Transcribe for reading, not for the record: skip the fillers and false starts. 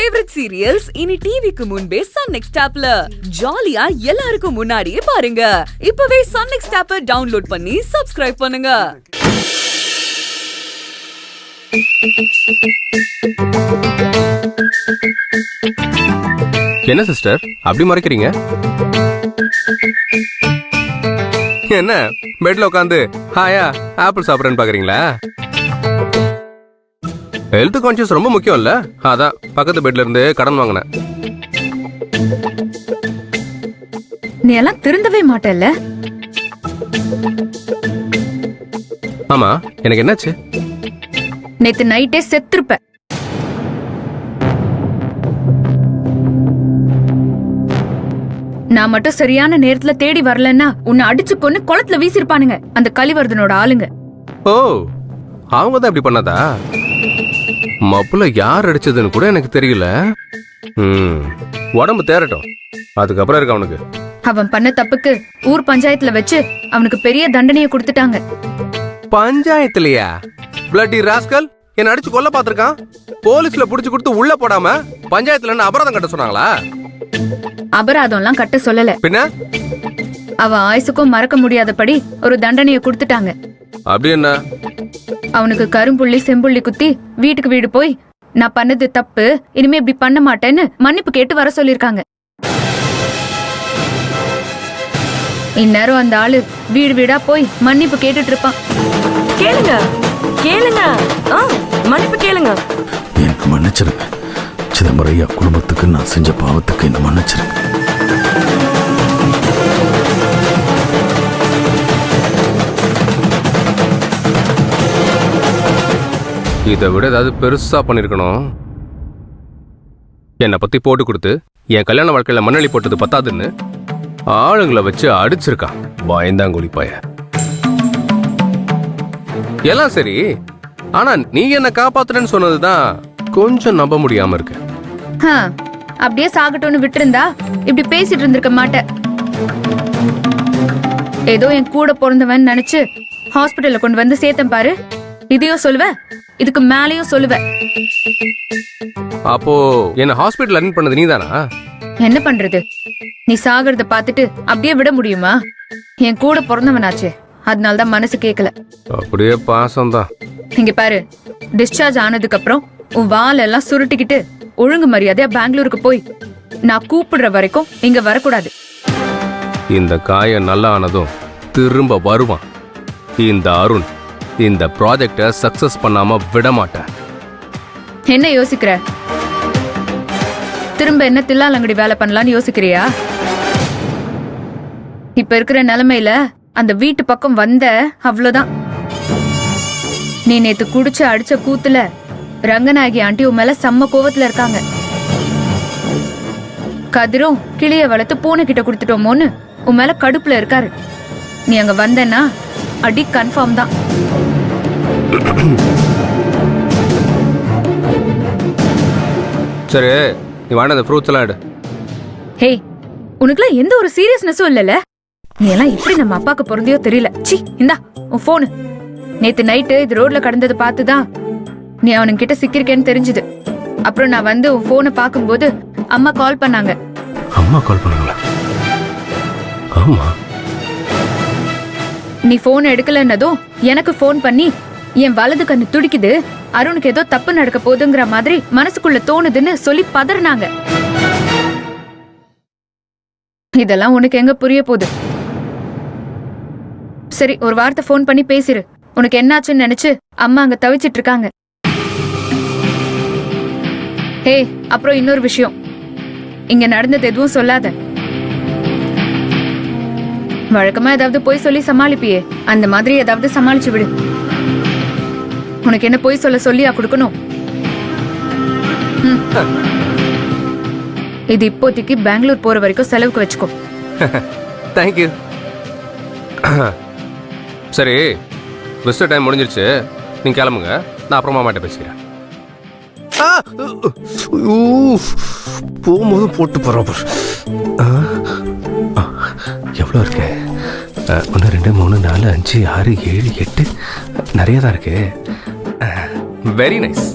Favourite serials இனி டிவிக்கு முன்பே சன் நெக்ஸ்ட் ஆப்ல ஜாலியா எல்லாருக்கும் முன்னாடியே பாருங்க. இப்பவே சன் நெக்ஸ்ட் ஆப்பை டவுன்லோட் பண்ணி சப்ஸ்கிரைப் பண்ணுங்க. என்ன சிஸ்டர் அப்படி மறைக்கிறீங்க? என்ன பெட்ல உட்காந்து ஹாயா ஆப்பிள் சாப்பிட்றேன்னு பாக்குறீங்களா? ஹெல்த் கான்சியஸ் ரொம்ப முக்கியம் இல்ல, அதான் பக்கத்து பெட்ல இருந்து கடன் வாங்கினேன். நீ எல்லாம் திருந்தவே மாட்டல்ல? ஆமா, எனக்கு என்னாச்சு? நேத்து நைட்டே செத்துருப்ப. நான் மட்டும் சரியான நேரத்துல தேடி வரலன்னா உன்னை அடிச்சு கொன்னு குளத்துல வீசிருப்பானுங்க அந்த கலிவர்தனோட ஆளுங்க. ஓ, அவங்க தான் இப்படி பண்ணதா? மப்புல யார் அடிச்சதுன்னு கூட எனக்கு தெரியல. உடம்பு தேரட்டும், அதுக்கப்புறம் இருக்கு அவனுக்கு. அவன் பண்ண தப்புக்கு ஊர் பஞ்சாயத்துல வச்சு அவனுக்கு பெரிய தண்டனையை கொடுத்துட்டாங்க. பஞ்சாயத்துலயா? பிளட்டி ராஸ்கல் என்ன அடிச்சு கொல்ல பாத்திருக்கான். போலீஸ்ல புடிச்சு கொடுத்து உள்ள போடாம பஞ்சாயத்துல அபராதம் கட்ட சொன்னாங்களா? அபராதம் எல்லாம் கட்ட சொல்லல, பின்ன அவன் ஆயுசுக்கும் மறக்க முடியாதபடி ஒரு தண்டனையை கொடுத்துட்டாங்க. அப்படி என்ன? அவனுக்கு கரும்புள்ளி செம்புள்ளி குத்தி வீட்டுக்கு வீடு போய் நான் பண்ணது தப்பு, இனிமே இப்படி பண்ண மாட்டேன்னு மன்னிப்பு கேட்டு வர சொல்லிருக்காங்க. இந்நேரம் அந்த ஆளு வீடு வீடா போய் மன்னிப்பு கேட்டுட்டு இருப்பான். கேளுங்க கேளுங்க, மன்னிப்பு கேளுங்க. எனக்கு மன்னிச்சிருங்க சிதம்பரையா, குடும்பத்துக்கு நான் செஞ்ச பாவத்துக்கு என்ன மன்னிச்சிருங்க. இதை விட ஏதாவது பெருசா பண்ணிருக்கணும். என்னை பத்தி போட்டு கொடுத்து என் கல்யாண வாழ்க்கையில மண்ணெளி போட்டது பத்தாதுன்னு ஆளுங்களை வச்சு அடிச்சிருக்கான் பயந்தாங்குழி பைய. எல்லாம் சரி, ஆனா நீ என்ன காப்பாத்துறேன்னு சொன்னதுதான் கொஞ்சம் நம்ப முடியாம இருக்கு. அப்படியே சாகட்டும்னு விட்டுருந்தா இப்படி பேசிட்டு இருந்திருக்க மாட்டேன். ஏதோ என் கூட பிறந்தவன் நினைச்சு ஹாஸ்பிட்டல்ல கொண்டு வந்து சேர்த்தேன் பாரு. இதையும் சொல்லுவ, இதுக்கு மேலையும் சொல்லுவ. அப்போ என்ன ஹாஸ்பிட்டல் அட்மிட் பண்ணது நீதானா? என்ன பண்றது, நீ சாகிறத பாத்துட்டு அப்படியே விட முடியுமா? என் கூட பிறந்தவனாச்சே, அதனாலதான் மனசு கேட்கல. அப்படியே பாசம்தான். இங்க பாரு, டிஸ்சார்ஜ் ஆனதுக்கு அப்புறம் உன் வால் எல்லாம் சுருட்டிக்கிட்டு ஒழுங்கு மரியாதையா பெங்களூருக்கு போய் நான் கூப்பிடுற வரைக்கும் இங்க வரக்கூடாது. இந்த காயம் நல்லா ஆனதும் திரும்ப வருவான் இந்த அருண். இந்த ப்ராஜெக்ட சக்சஸ் பண்ணாம விட மாட்டேன். என்ன யோசிக்கிற? திரும்ப என்ன தில்லாலங்கடி வேலை பண்ணலான்னு யோசிக்கிறியா? இப்ப இருக்கிற நிலைமையில அந்த வீட்டு பக்கம் வந்த அவ்வளவுதான். நீ நேத்து குடிச்சு அடிச்ச கூத்துல ரங்கநாயகி ஆண்டி உன் மேல செம்ம கோவத்துல இருக்காங்க. கதிரும் கிளிய வளர்த்து பூனை கிட்ட கொடுத்துட்டோமோன்னு உன் மேல கடுப்புல இருக்காரு. நீ அங்க வந்தேன்னா அடி கன்ஃபார்ம் தான். சரி, நீ வாங்க அந்த ஃப்ரூட்ஸ் எல்லாம் எடு. ஹே, உனக்குலாம் எந்த ஒரு சீரியஸ்னஸும் இல்லல. நீ எல்லாம் இப்படி நம்ம அப்பாக்கு பிறந்தியோ தெரியல. சி, இந்தா உன் போனு. நேத்து நைட்டு இது ரோட்ல கடந்தது பார்த்துதான் நீ அவனுக்கிட்ட சிக்கிருக்கேன்னு தெரிஞ்சுது. அப்புறம் நான் வந்து உன் போனை பார்க்கும்போது அம்மா கால் பண்ணாங்க. அம்மா கால் பண்ணாங்களா? ஆமா. நீ போன் எடுக்கலன்னதும் எனக்கு போன் பண்ணி என் வலது கண்ணு துடிக்குது, அருணுக்கு ஏதோ தப்பு நடக்க போகுதுங்கிற மாதிரி மனசுக்குள்ள தோணுதுன்னு சொல்லி பதறினாங்க. இதெல்லாம் உனக்கு எங்க புரிய போகுது? சரி, ஒரு வார்த்தை போன் பண்ணி பேசிரு. உனக்கு என்னாச்சுன்னு நினைச்சு அம்மா அங்க தவிச்சிட்டு இருக்காங்க. ஹே, அப்புறம் இன்னொரு விஷயம், இங்க நடந்தது எதுவும் சொல்லாத. வழக்கமா ஏதாவது போய் சொல்லி சமாளிப்பியே, அந்த மாதிரி ஏதாவது சமாளிச்சு விடு. உனக்கு என்ன போய் சொல்ல சொல்லியா கொடுக்கணும்? இது இப்போதைக்கு பெங்களூர் போற வரைக்கும் செலவுக்கு வச்சுக்கோ. தேங்க்யூ. சரி, விசிட்டர் டைம் முடிஞ்சிருச்சு, நீங்க கிளம்புங்க. நான் அப்புறமா மாட்ட பேசிக்கிறேன். போகும்போது போட்டு பரவாயில்ல. எவ்வளோ இருக்கு? 1 2 3 4 5 6 7 8 நிறைய தான் இருக்கு. Very nice.